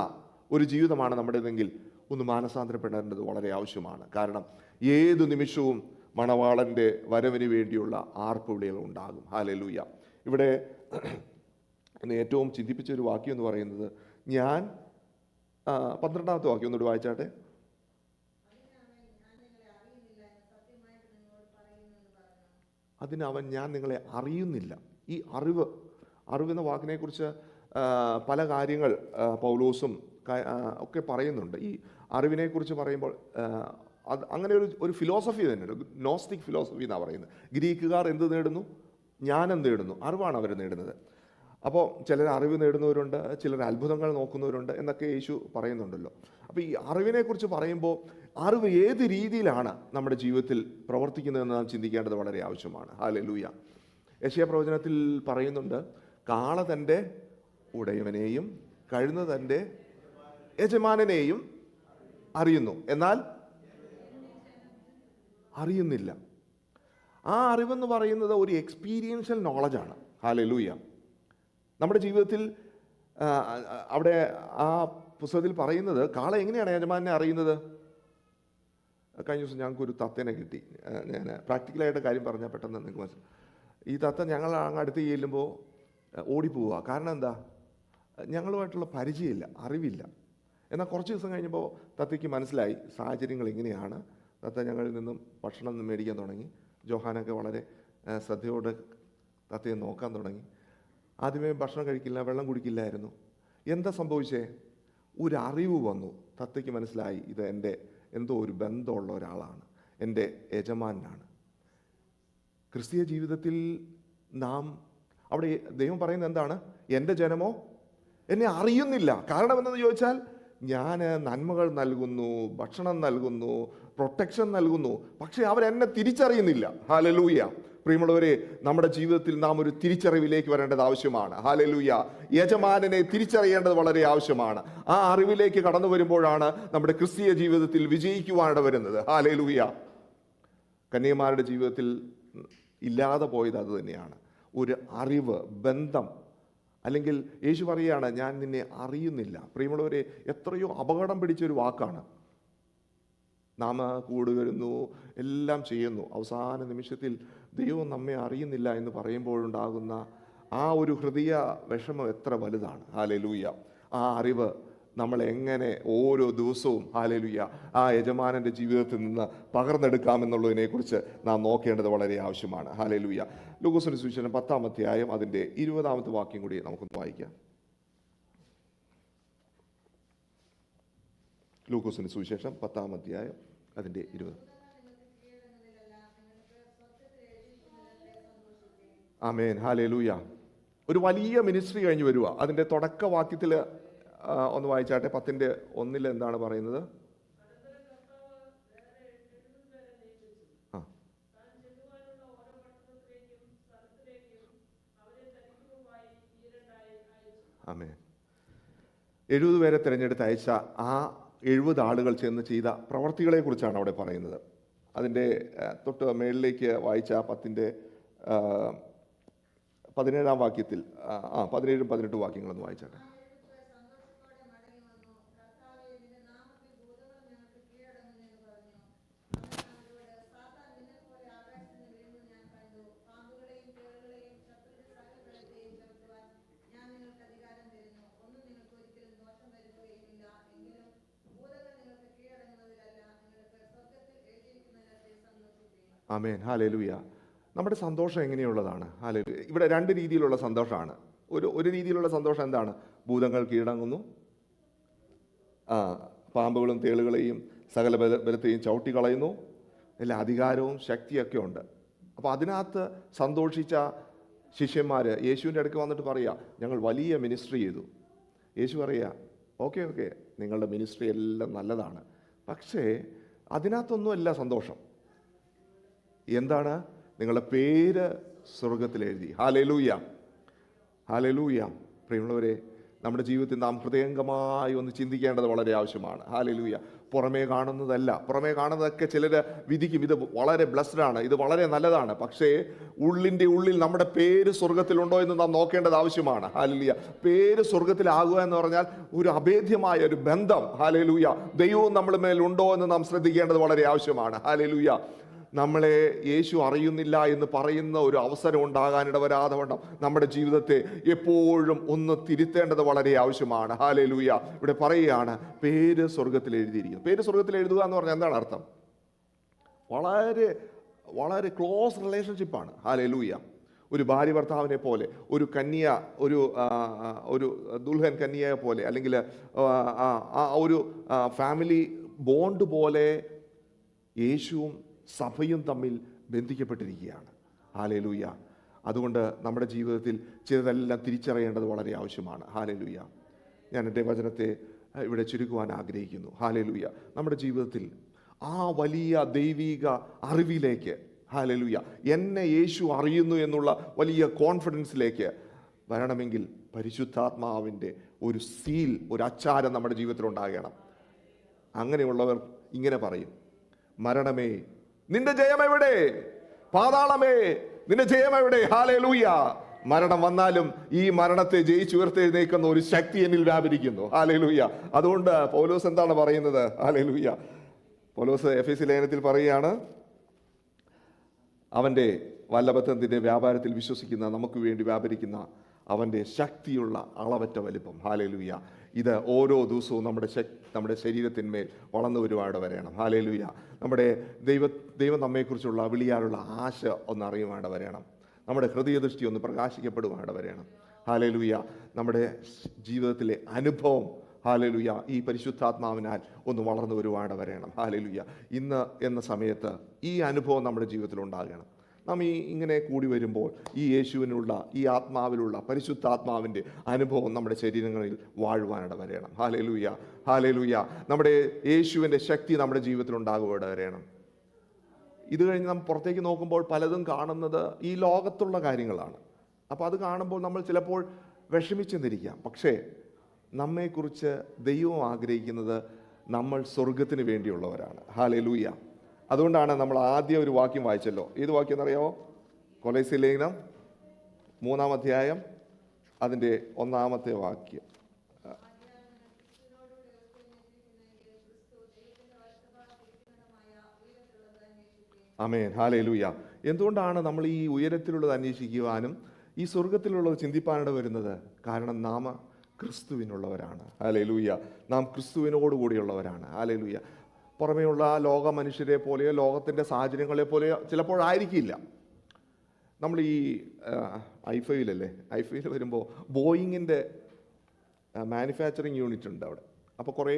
Speaker 1: ഒരു ജീവിതമാണ് നമ്മുടേതെങ്കിൽ ഒന്ന് മാനസാന്തരപ്പെടേണ്ടത് വളരെ ആവശ്യമാണ്. കാരണം ഏതു നിമിഷവും മണവാളൻ്റെ വരവിന് വേണ്ടിയുള്ള ആർപ്പുവിളികൾ ഉണ്ടാകും. ഹല്ലേലൂയ. ഇവിടെ എന്നെ ഏറ്റവും ചിന്തിപ്പിച്ച ഒരു വാക്യം എന്ന് പറയുന്നത്, ഞാൻ 12-ാമത്തെ വാക്യം ഒന്നുകൂടി വായിച്ചാട്ടെ. അതിനവൻ ഞാൻ നിങ്ങളെ അറിയുന്നില്ല. ഈ അറിവെന്ന വാക്കിനെക്കുറിച്ച് പല കാര്യങ്ങൾ പൗലോസും ഒക്കെ പറയുന്നുണ്ട്. ഈ അറിവിനെക്കുറിച്ച് പറയുമ്പോൾ അത് അങ്ങനെ ഒരു ഫിലോസഫി തന്നെയുണ്ട്, നോസ്റ്റിക് ഫിലോസഫി എന്നാണ് പറയുന്നത്. ഗ്രീക്കുകാർ എന്ത് നേടുന്നു? ജ്ഞാനം നേടുന്നു, അറിവാണ് അവർ നേടുന്നത്. അപ്പോൾ ചിലർ അറിവ് നേടുന്നവരുണ്ട്, ചിലർ അത്ഭുതങ്ങൾ നോക്കുന്നവരുണ്ട് എന്നൊക്കെ യേശു പറയുന്നുണ്ടല്ലോ. അപ്പോൾ ഈ അറിവിനെക്കുറിച്ച് പറയുമ്പോൾ അറിവ് ഏത് രീതിയിലാണ് നമ്മുടെ ജീവിതത്തിൽ പ്രവർത്തിക്കുന്നതെന്ന് നാം ചിന്തിക്കേണ്ടത് വളരെ ആവശ്യമാണ്. ഹല്ലേലൂയ. യെശയ്യാ പ്രവചനത്തിൽ പറയുന്നുണ്ട്, കാള തൻ്റെ ഉടയവനെയും കഴുത തൻ്റെ യജമാനനെയും അറിയുന്നു, എന്നാൽ അറിയുന്നില്ല. ആ അറിവെന്ന് പറയുന്നത് ഒരു എക്സ്പീരിയൻഷ്യൽ നോളജാണ്. ഹല്ലേലൂയ. നമ്മുടെ ജീവിതത്തിൽ അവിടെ ആ പുസ്തകത്തിൽ പറയുന്നത് കാള എങ്ങനെയാണ് യജമാനെ അറിയുന്നത്? കഴിഞ്ഞ ദിവസം ഞങ്ങൾക്കൊരു തത്തേനെ കിട്ടി. ഞാൻ പ്രാക്ടിക്കലായിട്ട് കാര്യം പറഞ്ഞാൽ പെട്ടെന്ന് നിങ്ങൾക്ക് മനസ്സിലാവും. ഈ തത്ത ഞങ്ങൾ അങ്ങ് അടുത്ത് ചെല്ലുമ്പോൾ ഓടിപ്പോവുക. കാരണം എന്താ? ഞങ്ങളുമായിട്ടുള്ള പരിചയമില്ല, അറിവില്ല. എന്നാൽ കുറച്ച് ദിവസം കഴിഞ്ഞപ്പോൾ തത്തയ്ക്ക് മനസ്സിലായി സാഹചര്യങ്ങൾ ഇങ്ങനെയാണ്. തത്ത ഞങ്ങളിൽ നിന്നും ഭക്ഷണം മേടിക്കാൻ തുടങ്ങി. ജോഹാനൊക്കെ വളരെ ശ്രദ്ധയോടെ തത്തയെ നോക്കാൻ തുടങ്ങി. ആദ്യമേ ഭക്ഷണം കഴിക്കില്ല, വെള്ളം കുടിക്കില്ലായിരുന്നു. എന്താ സംഭവിച്ചേ? ഒരു അറിവ് വന്നു. തത്തയ്ക്ക് മനസ്സിലായി, ഇത് എൻ്റെ എന്തോ ഒരു ബന്ധമുള്ള ഒരാളാണ്, എൻ്റെ യജമാനാണ്. ക്രിസ്തീയ ജീവിതത്തിൽ നാം അവിടെ ദൈവം പറയുന്നത് എന്താണ്? എൻ്റെ ജനമോ എന്നെ അറിയുന്നില്ല. കാരണം എന്തെന്ന് ചോദിച്ചാൽ, ഞാൻ നന്മകൾ നൽകുന്നു, ഭക്ഷണം നൽകുന്നു, പ്രൊട്ടക്ഷൻ നൽകുന്നു, പക്ഷേ അവരെന്നെ തിരിച്ചറിയുന്നില്ല. ഹല്ലേലൂയ. പ്രിയമുള്ളവരെ, നമ്മുടെ ജീവിതത്തിൽ നാം ഒരു തിരിച്ചറിവിലേക്ക് വരേണ്ടത് ആവശ്യമാണ്. ഹല്ലേലൂയ. യജമാനനെ തിരിച്ചറിയേണ്ടത് വളരെ ആവശ്യമാണ്. ആ അറിവിലേക്ക് കടന്നു വരുമ്പോഴാണ് നമ്മുടെ ക്രിസ്തീയ ജീവിതത്തിൽ വിജയിക്കുവാനിട വരുന്നത്. ഹല്ലേലൂയ. കന്യകമാരുടെ ജീവിതത്തിൽ ഇല്ലാതെ പോയത് അത് തന്നെയാണ്, ഒരു അറിവ്, ബന്ധം. അല്ലെങ്കിൽ യേശു പറയുകയാണ്, ഞാൻ നിന്നെ അറിയുന്നില്ല. പ്രിയമുള്ളവരെ, എത്രയോ അപകടം പിടിച്ചൊരു വാക്കാണ്. നാം കൂടി വരുന്നു, എല്ലാം ചെയ്യുന്നു, അവസാന നിമിഷത്തിൽ ദൈവം നമ്മെ അറിയുന്നില്ല എന്ന് പറയുമ്പോഴുണ്ടാകുന്ന ആ ഒരു ഹൃദയ വിഷമം എത്ര വലുതാണ്. ഹല്ലേലൂയ. ആ അറിവ് നമ്മൾ എങ്ങനെ ഓരോ ദിവസവും ഹല്ലേലൂയ ആ യജമാനൻ്റെ ജീവിതത്തിൽ നിന്ന് പകർന്നെടുക്കാമെന്നുള്ളതിനെക്കുറിച്ച് നാം നോക്കേണ്ടത് വളരെ ആവശ്യമാണ്. ഹല്ലേലൂയ. ലൂക്കോസിന്റെ സുവിശേഷം 10-ാം അധ്യായം അതിൻ്റെ 20-ാമത്തെ വാക്യം കൂടി നമുക്കൊന്ന് വായിക്കാം. ലൂക്കോസിന്റെ സുവിശേഷം 10-ാം അധ്യായം അതിൻ്റെ 20. ആമേൻ. ഹല്ലേലൂയ. ഒരു വലിയ മിനിസ്ട്രി കഴിഞ്ഞ് വരിക. അതിൻ്റെ തുടക്ക വാക്യത്തിൽ ഒന്ന് വായിച്ചാട്ടെ. 10:1 എന്താണ് പറയുന്നത്? ആമേൻ. 70 പേരെ തിരഞ്ഞെടുത്ത് അയച്ച ആ 70 ആളുകൾ ചെന്ന് ചെയ്ത പ്രവർത്തികളെ കുറിച്ചാണ് അവിടെ പറയുന്നത്. അതിൻ്റെ തൊട്ട് മേളിലേക്ക് വായിച്ച 17-ാം വാക്യത്തിൽ 17-ഉം 18 വാക്യങ്ങളൊന്ന് വായിച്ചാട്ടെ. ആമേൻ. ഹല്ലേലൂയ. നമ്മുടെ സന്തോഷം എങ്ങനെയുള്ളതാണ്? ഹല്ലേലൂയ. ഇവിടെ 2 രീതിയിലുള്ള സന്തോഷമാണ്. ഒരു രീതിയിലുള്ള സന്തോഷം എന്താണ്? ഭൂതങ്ങൾ കീഴടങ്ങുന്നു, പാമ്പുകളും തേളുകളെയും സകല ബലത്തെയും ചവിട്ടി കളയുന്നു, എല്ലാ അധികാരവും ശക്തിയൊക്കെ ഉണ്ട്. അപ്പോൾ അതിനകത്ത് സന്തോഷിച്ച ശിഷ്യന്മാർ യേശുവിൻ്റെ അടുക്ക് വന്നിട്ട് പറയുക, ഞങ്ങൾ വലിയ മിനിസ്ട്രി ചെയ്തു. യേശു പറയുക, ഓക്കെ, നിങ്ങളുടെ മിനിസ്ട്രി എല്ലാം നല്ലതാണ്, പക്ഷേ അതിനകത്തൊന്നുമല്ല സന്തോഷം. എന്താണ്? നിങ്ങളുടെ പേര് സ്വർഗത്തിൽ എഴുതി. ഹല്ലേലൂയ. ഹല്ലേലൂയ. പ്രിയമുള്ളവരെ, നമ്മുടെ ജീവിതത്തിൽ നാം ഹൃദയംഗമായി ഒന്ന് ചിന്തിക്കേണ്ടത് വളരെ ആവശ്യമാണ്. ഹല്ലേലൂയ. പുറമേ കാണുന്നതല്ല. പുറമേ കാണുന്നതൊക്കെ ചിലർ വിധിക്കും, ഇത് വളരെ ബ്ലസ്ഡ് ആണ്, ഇത് വളരെ നല്ലതാണ്, പക്ഷേ ഉള്ളിൻ്റെ ഉള്ളിൽ നമ്മുടെ പേര് സ്വർഗത്തിലുണ്ടോ എന്ന് നാം നോക്കേണ്ടത് ആവശ്യമാണ്. ഹല്ലേലൂയ. പേര് സ്വർഗത്തിലാകുക എന്ന് പറഞ്ഞാൽ ഒരു അഭേദ്യമായ ഒരു ബന്ധം. ഹല്ലേലൂയ. ദൈവവും നമ്മുടെ മേലുണ്ടോ എന്ന് നാം ശ്രദ്ധിക്കേണ്ടത് വളരെ ആവശ്യമാണ്. ഹല്ലേലൂയ. നമ്മളെ യേശു അറിയുന്നില്ല എന്ന് പറയുന്ന ഒരു അവസരം ഉണ്ടാകാനിട വരാതെ വണ്ണം നമ്മുടെ ജീവിതത്തെ എപ്പോഴും ഒന്ന് തിരുത്തേണ്ടത് വളരെ ആവശ്യമാണ്. ഹല്ലേലൂയ. ഇവിടെ പറയുകയാണ്, പേര് സ്വർഗത്തിൽ എഴുതിയിരിക്കുന്നു. പേര് സ്വർഗത്തിൽ എഴുതുക എന്ന് പറഞ്ഞാൽ എന്താണ് അർത്ഥം? വളരെ വളരെ ക്ലോസ് റിലേഷൻഷിപ്പാണ്. ഹല്ലേലൂയ. ഒരു ഭാര്യ ഭർത്താവിനെ പോലെ, ഒരു കന്യ, ഒരു ദുൽഹൻ കന്യയെ പോലെ, അല്ലെങ്കിൽ ഒരു ഫാമിലി ബോണ്ട് പോലെ യേശുവും സഭയും തമ്മിൽ ബന്ധിക്കപ്പെട്ടിരിക്കുകയാണ്. ഹല്ലേലൂയ. അതുകൊണ്ട് നമ്മുടെ ജീവിതത്തിൽ ചിലതെല്ലാം തിരിച്ചറിയേണ്ടത് വളരെ ആവശ്യമാണ്. ഹല്ലേലൂയ. ഞാൻ എൻ്റെ വചനത്തെ ഇവിടെ ചുരുക്കുവാൻ ആഗ്രഹിക്കുന്നു. ഹല്ലേലൂയ. നമ്മുടെ ജീവിതത്തിൽ ആ വലിയ ദൈവിക അറിവിലേക്ക്, ഹല്ലേലൂയ, എന്നെ യേശു അറിയുന്നു എന്നുള്ള വലിയ കോൺഫിഡൻസിലേക്ക് വരണമെങ്കിൽ പരിശുദ്ധാത്മാവിൻ്റെ ഒരു സീൽ, ഒരു അച്ചാരം നമ്മുടെ ജീവിതത്തിൽ ഉണ്ടാകണം. അങ്ങനെയുള്ളവർ ഇങ്ങനെ പറയും: മരണമേ നിന്റെ ജയം എവിടെ? പാതാളമേ നിന്റെ ജയം എവിടെ? ഹല്ലേലൂയ. മരണം വന്നാലും ഈ മരണത്തെ ജയിച്ചുയർത്തെഴുന്നേൽക്കുന്ന ഒരു ശക്തി എന്നിൽ വ്യാപരിക്കുന്നു. ഹല്ലേലൂയ. അതുകൊണ്ട് പൗലോസ് എന്താണ് പറയുന്നത്? ഹല്ലേലൂയ. പൗലോസ് എഫെസ്യ ലേഖനത്തിൽ പറയുകയാണ്, അവൻ്റെ വല്ലഭത്വത്തിൻ്റെ വ്യാപാരത്തിൽ വിശ്വസിക്കുന്ന നമുക്ക് വേണ്ടി വ്യാപരിക്കുന്ന അവൻ്റെ ശക്തിയുള്ള അളവറ്റ വലിപ്പം. ഹല്ലേലൂയ. ഇത് ഓരോ ദിവസവും നമ്മുടെ ശരീരത്തിന്മേൽ വളർന്നു വരുവാട് വരണം. ഹല്ലേലൂയ. നമ്മുടെ ദൈവം നമ്മെക്കുറിച്ചുള്ള വിളിയാലുള്ള ആശ ഒന്ന് അറിയുവാട് വരണം. നമ്മുടെ ഹൃദയദൃഷ്ടി ഒന്ന് പ്രകാശിക്കപ്പെടുവാട് വരണം. ഹല്ലേലൂയ. നമ്മുടെ ജീവിതത്തിലെ അനുഭവം, ഹല്ലേലൂയ, ഈ പരിശുദ്ധാത്മാവിനാൽ ഒന്ന് വളർന്നു വരുവാട് വരണം. ഹല്ലേലൂയ. ഇന്ന് എന്ന സമയത്ത് ഈ അനുഭവം നമ്മുടെ ജീവിതത്തിൽ ഉണ്ടാകണം. നാം ഇങ്ങനെ കൂടി വരുമ്പോൾ ഈ യേശുവിനുള്ള, ഈ ആത്മാവിലുള്ള പരിശുദ്ധാത്മാവിൻ്റെ അനുഭവം നമ്മുടെ ശരീരങ്ങളിൽ വാഴുവാനിട വരണം. ഹല്ലേലൂയ. ഹല്ലേലൂയ. നമ്മുടെ യേശുവിൻ്റെ ശക്തി നമ്മുടെ ജീവിതത്തിൽ ഉണ്ടാകുവാനിട വരണം. ഇത് കഴിഞ്ഞ് നാം പുറത്തേക്ക് നോക്കുമ്പോൾ പലതും കാണുന്നത് ഈ ലോകത്തുള്ള കാര്യങ്ങളാണ്. അപ്പോൾ അത് കാണുമ്പോൾ നമ്മൾ ചിലപ്പോൾ വിഷമിച്ചെന്നിരിക്കാം. പക്ഷേ നമ്മെക്കുറിച്ച് ദൈവം ആഗ്രഹിക്കുന്നത് നമ്മൾ സ്വർഗത്തിന് വേണ്ടിയുള്ളവരാണ്. ഹല്ലേലൂയ. അതുകൊണ്ടാണ് നമ്മൾ ആദ്യം ഒരു വാക്യം വായിച്ചല്ലോ. ഏത് വാക്യം എന്നറിയാമോ? കൊലോസ്യ ലേഖനം 3-ാം അധ്യായം അതിൻ്റെ 1-ാമത്തെ വാക്യം. ആമേൻ. ഹല്ലേലൂയ. എന്തുകൊണ്ടാണ് നമ്മൾ ഈ ഉയരത്തിലുള്ളത് അന്വേഷിക്കുവാനും ഈ സ്വർഗത്തിലുള്ളത് ചിന്തിപ്പാനിട വരുന്നത്? കാരണം നാം ക്രിസ്തുവിനുള്ളവരാണ്. ഹല്ലേലൂയ. നാം ക്രിസ്തുവിനോട് കൂടിയുള്ളവരാണ്. ഹല്ലേലൂയ. പുറമേയുള്ള ലോക മനുഷ്യരെ പോലെയോ ലോകത്തിൻ്റെ സാഹചര്യങ്ങളെ പോലെയോ ചിലപ്പോഴായിരിക്കില്ല. നമ്മൾ ഈ ഐഫയിൽ വരുമ്പോൾ ബോയിങ്ങിൻ്റെ മാനുഫാക്ചറിങ് യൂണിറ്റ് ഉണ്ട് അവിടെ. അപ്പോൾ കുറേ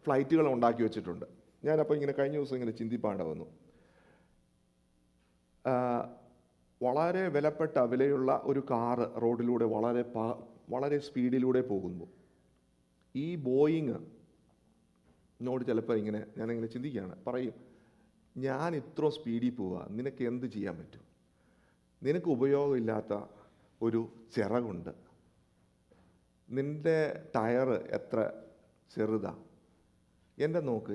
Speaker 1: ഫ്ലൈറ്റുകൾ ഉണ്ടാക്കി വെച്ചിട്ടുണ്ട്. ഞാനപ്പോൾ ഇങ്ങനെ കഴിഞ്ഞ ദിവസം ഇങ്ങനെ ചിന്തിപ്പാണ്ട വന്നു. വളരെ വിലയുള്ള ഒരു കാറ് റോഡിലൂടെ വളരെ സ്പീഡിലൂടെ പോകുന്നു. ഈ ബോയിങ് എന്നോട് ചിലപ്പോൾ ഞാനിങ്ങനെ ചിന്തിക്കുകയാണ്, പറയും, ഞാൻ ഇത്ര സ്പീഡിൽ പോവുക, നിനക്ക് എന്ത് ചെയ്യാൻ പറ്റും? നിനക്ക് ഉപയോഗമില്ലാത്ത ഒരു ചിറകുണ്ട്, നിൻ്റെ ടയർ എത്ര ചെറുതാ,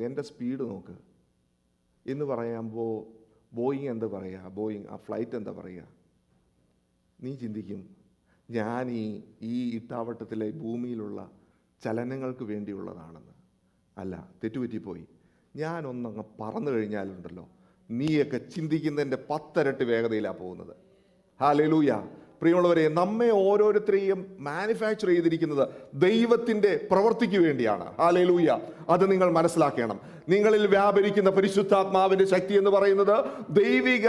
Speaker 1: എൻ്റെ സ്പീഡ് നോക്ക് എന്ന് പറയുമ്പോൾ ബോയിങ് എന്താ പറയുക? ആ ഫ്ലൈറ്റ് എന്താ പറയുക? നീ ചിന്തിക്കും, ഞാൻ ഈ ഇട്ടാവട്ടത്തിലെ ഭൂമിയിലുള്ള ചലനങ്ങൾക്ക് വേണ്ടിയുള്ളതാണെന്ന്. അല്ല, തെറ്റുപറ്റിപ്പോയി. ഞാനൊന്നങ്ങ് പറന്നു കഴിഞ്ഞാലുണ്ടല്ലോ, നീയൊക്കെ ചിന്തിക്കുന്നതിൻ്റെ 10 ഇരട്ടി വേഗതയിലാണ് പോകുന്നത്. ഹല്ലേലൂയ. പ്രിയമുള്ളവരെ, നമ്മെ ഓരോരുത്തരെയും മാനുഫാക്ചർ ചെയ്തിരിക്കുന്നത് ദൈവത്തിൻ്റെ പ്രവൃത്തിക്ക് വേണ്ടിയാണ്. ഹല്ലേലൂയ. അത് നിങ്ങൾ മനസ്സിലാക്കണം. നിങ്ങളിൽ വ്യാപരിക്കുന്ന പരിശുദ്ധാത്മാവിൻ്റെ ശക്തി എന്ന് പറയുന്നത് ദൈവിക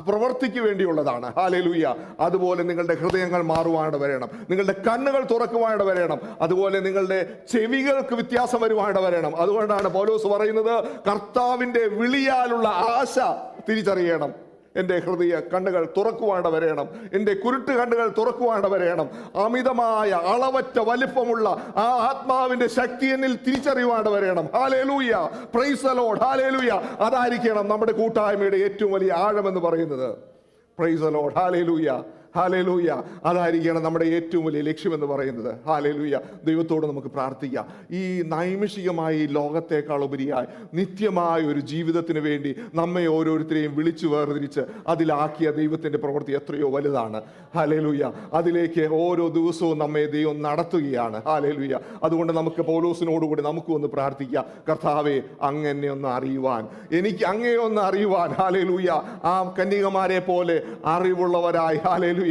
Speaker 1: പ്രവൃത്തിക്ക് വേണ്ടിയുള്ളതാണ്. ഹല്ലേലൂയ. അതുപോലെ നിങ്ങളുടെ ഹൃദയങ്ങൾ മാറുവാനിട വരണം, നിങ്ങളുടെ കണ്ണുകൾ തുറക്കുവാനിട വരണം, അതുപോലെ നിങ്ങളുടെ ചെവികൾക്ക് വ്യത്യാസം വരുവാനിട വരണം. അതുകൊണ്ടാണ് പൗലോസ് പറയുന്നത്, കർത്താവിൻ്റെ വിളിയാലുള്ള ആശ തിരിച്ചറിയണം. എൻ്റെ ഹൃദയ കണ്ണുകൾ തുറക്കുവാനിട വരണം, എൻ്റെ കുരുട്ട് കണ്ണുകൾ തുറക്കുവാനിട വരണം. അമിതമായ അളവറ്റ വലിപ്പമുള്ള ആ ആത്മാവിൻ്റെ ശക്തി എന്നിൽ തിരിച്ചറിയുവാനിട വരണം. Hallelujah. Praise the Lord. Hallelujah. അതായിരിക്കണം നമ്മുടെ കൂട്ടായ്മയുടെ ഏറ്റവും വലിയ ആഴമെന്ന് പറയുന്നത്. Price the Lord. Hallelujah. Hallelujah. അതായിരിക്കണം നമ്മുടെ ഏറ്റവും വലിയ ലക്ഷ്യമെന്ന് പറയുന്നത്. ഹല്ലേലൂയ. ദൈവത്തോട് നമുക്ക് പ്രാർത്ഥിക്കാം. ഈ നൈമിഷികമായി ലോകത്തേക്കാൾ ഉപരിയായി നിത്യമായ ഒരു ജീവിതത്തിന് വേണ്ടി നമ്മെ ഓരോരുത്തരെയും വിളിച്ചു വേർതിരിച്ച് അതിലാക്കിയ ദൈവത്തിൻ്റെ പ്രവൃത്തി എത്രയോ വലുതാണ്. ഹല്ലേലൂയ. അതിലേക്ക് ഓരോ ദിവസവും നമ്മെ ദൈവം നടത്തുകയാണ്. ഹല്ലേലൂയ. അതുകൊണ്ട് നമുക്ക് പൗലോസിനോടുകൂടി നമുക്കും ഒന്ന് പ്രാർത്ഥിക്കാം. കർത്താവേ, അങ്ങെന്നെ ഒന്ന് അറിയുവാൻ, എനിക്ക് അങ്ങയെ ഒന്ന് അറിയുവാൻ, ഹല്ലേലൂയ, ആ കന്യകമാരെ പോലെ അറിവുള്ളവരായി, ഹല്ലേലൂയ,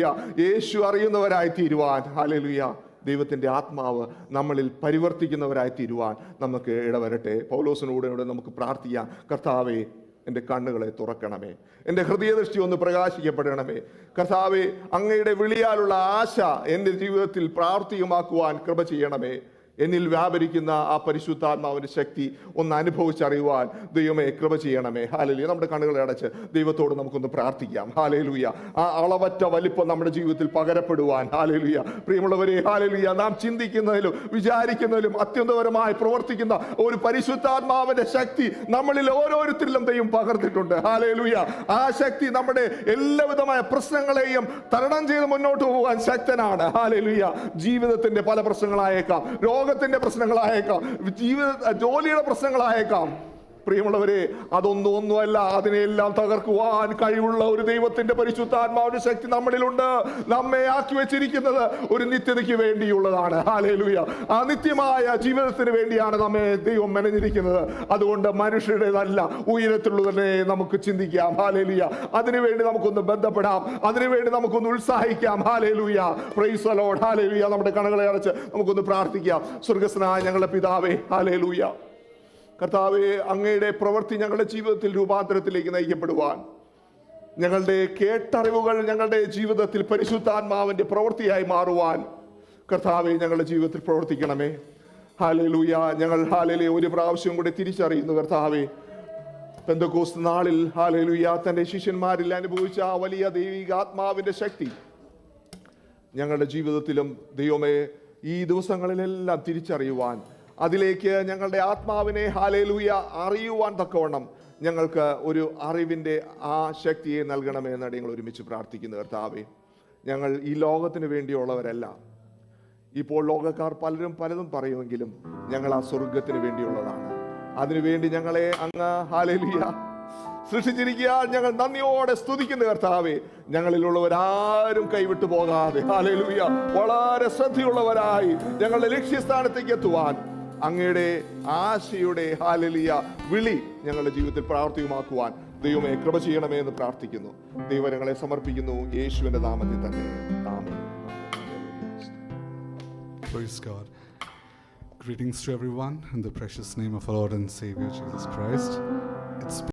Speaker 1: യേശു അറിയുന്നവരായി തീരുവാൻ, ഹല്ലേലൂയ, ദൈവത്തിൻ്റെ ആത്മാവ് നമ്മളിൽ പരിവർത്തിക്കുന്നവരായി തീരുവാൻ നമുക്ക് ഇടവരട്ടെ. പൗലോസിനോട് നമുക്ക് പ്രാർത്ഥിക്കാം. കർത്താവേ, എൻ്റെ കണ്ണുകളെ തുറക്കണമേ. എൻ്റെ ഹൃദയദൃഷ്ടി ഒന്ന് പ്രകാശിക്കപ്പെടണമേ. കർത്താവേ, അങ്ങയുടെ വിളിയാലുള്ള ആശ എൻ്റെ ജീവിതത്തിൽ പ്രാവർത്തികമാക്കുവാൻ കൃപ ചെയ്യണമേ. എന്നിൽ വ്യാപരിക്കുന്ന ആ പരിശുദ്ധാത്മാവിൻ്റെ ശക്തി ഒന്ന് അനുഭവിച്ചറിയുവാൻ ദൈവമേ കൃപ ചെയ്യണമേ. ഹല്ലേലൂയ. നമ്മുടെ കണ്ണുകളെ അടച്ച് ദൈവത്തോട് നമുക്കൊന്ന് പ്രാർത്ഥിക്കാം. ഹല്ലേലൂയ. ആ അളവറ്റ വലിപ്പം നമ്മുടെ ജീവിതത്തിൽ പകരപ്പെടുവാൻ. ഹല്ലേലൂയ. പ്രിയമുള്ളവരെ, ഹല്ലേലൂയ. നാം ചിന്തിക്കുന്നതിലും വിചാരിക്കുന്നതിലും അത്യന്തപരമായി പ്രവർത്തിക്കുന്ന ഒരു പരിശുദ്ധാത്മാവിന്റെ ശക്തി നമ്മളിൽ ഓരോരുത്തരിലും ദൈവം പകർത്തിട്ടുണ്ട്. ഹല്ലേലൂയ. ആ ശക്തി നമ്മുടെ എല്ലാവിധമായ പ്രശ്നങ്ങളെയും തരണം ചെയ്ത് മുന്നോട്ട് പോകാൻ ശക്തനാണ്. ഹല്ലേലൂയ. ജീവിതത്തിന്റെ പല പ്രശ്നങ്ങളായേക്കാം, രോഗത്തിന്റെ പ്രശ്നങ്ങളായേക്കാം, ജോലിയുടെ പ്രശ്നങ്ങളായേക്കാം. പ്രിയമുള്ളവരെ, ഒന്നുമല്ല, അതിനെല്ലാം തകർക്കുവാൻ കഴിവുള്ള ഒരു ദൈവത്തിന്റെ പരിശുദ്ധാത്മാവിന്റെ ശക്തി നമ്മളിലുണ്ട്. നമ്മെ ആക്കി വെച്ചിരിക്കുന്നത് ഒരു നിത്യതയ്ക്ക് വേണ്ടിയുള്ളതാണ്. ഹല്ലേലൂയ. ആ നിത്യമായ ജീവിതത്തിന് വേണ്ടിയാണ് നമ്മെ ദൈവം മെനഞ്ഞിരിക്കുന്നത്. അതുകൊണ്ട് മനുഷ്യരുടേതല്ല, ഉയരത്തിലുള്ളതിനെ നമുക്ക് ചിന്തിക്കാം. ഹല്ലേലൂയ. അതിനുവേണ്ടി നമുക്കൊന്ന് ബന്ധപ്പെടാം, അതിനുവേണ്ടി നമുക്കൊന്ന് ഉത്സാഹിക്കാം. Hallelujah. Praise the Lord. Hallelujah. നമ്മുടെ കണ്ണുകളെ അടച്ച് നമുക്കൊന്ന് പ്രാർത്ഥിക്കാം. സ്വർഗ്ഗസ്ഥനായ ഞങ്ങളുടെ പിതാവേ, ഹല്ലേലൂയ. കർത്താവേ, അങ്ങയുടെ പ്രവൃത്തി ഞങ്ങളുടെ ജീവിതത്തിൽ രൂപാന്തരത്തിലേക്ക് നയിക്കപ്പെടുവാൻ, ഞങ്ങളുടെ കേട്ടറിവുകൾ ഞങ്ങളുടെ ജീവിതത്തിൽ പരിശുദ്ധാത്മാവിന്റെ പ്രവൃത്തിയായി മാറുവാൻ കർത്താവേ ഞങ്ങളുടെ ജീവിതത്തിൽ പ്രവർത്തിക്കണമേ. ഹല്ലേലൂയ. ഞങ്ങൾ ഹല്ലേലൂയ ഒരു പ്രാവശ്യം കൂടി തിരിച്ചറിയുന്നു കർത്താവേ, പെന്തക്കോസ്ത് നാളിൽ ഹല്ലേലൂയ തന്റെ ശിഷ്യന്മാരിൽ അനുഭവിച്ച ആ വലിയ ദൈവികാത്മാവിന്റെ ശക്തി ഞങ്ങളുടെ ജീവിതത്തിലും ദൈവമേ ഈ ദിവസങ്ങളിലെല്ലാം തിരിച്ചറിയുവാൻ, അതിലേക്ക് ഞങ്ങളുടെ ആത്മാവിനെ ഹല്ലേലൂയ അറിയുവാൻ തക്കവണ്ണം ഞങ്ങൾക്ക് ഒരു അറിവിൻ്റെ ആ ശക്തിയെ നൽകണമെന്നാണ് ഞങ്ങൾ ഒരുമിച്ച് പ്രാർത്ഥിക്കുന്നത്. കർത്താവേ, ഞങ്ങൾ ഈ ലോകത്തിന് വേണ്ടിയുള്ളവരല്ല. ഇപ്പോൾ ലോകക്കാർ പലതും പറയുമെങ്കിലും ഞങ്ങൾ ആ സ്വർഗത്തിന് വേണ്ടിയുള്ളതാണ്. അതിനുവേണ്ടി ഞങ്ങളെ അങ്ങ് ഹല്ലേലൂയ സൃഷ്ടിച്ചിരിക്കുക. ഞങ്ങൾ നന്ദിയോടെ സ്തുതിക്കുന്നു കർത്താവേ. ഞങ്ങളിലുള്ളവരാരും കൈവിട്ടു പോകാതെ ഹല്ലേലൂയ വളരെ ശ്രദ്ധയുള്ളവരായി ഞങ്ങളുടെ ലക്ഷ്യസ്ഥാനത്തേക്ക് എത്തുവാൻ അങ്ങയുടെ ആശയുടെ ഹല്ലേലൂയ വിളി ഞങ്ങളുടെ ജീവിതത്തിൽ പ്രാവർത്തികമാക്കുവാൻ ദൈവമേ കൃപ ചെയ്യണമേ എന്ന് പ്രാർത്ഥിക്കുന്നു. ദൈവം ഞങ്ങളെ സമർപ്പിക്കുന്നു യേശുവിന്റെ നാമത്തിൽ തന്നെ. ആമേൻ.
Speaker 2: Praise God. Greetings to everyone in the precious name of our Lord and Savior Jesus Christ.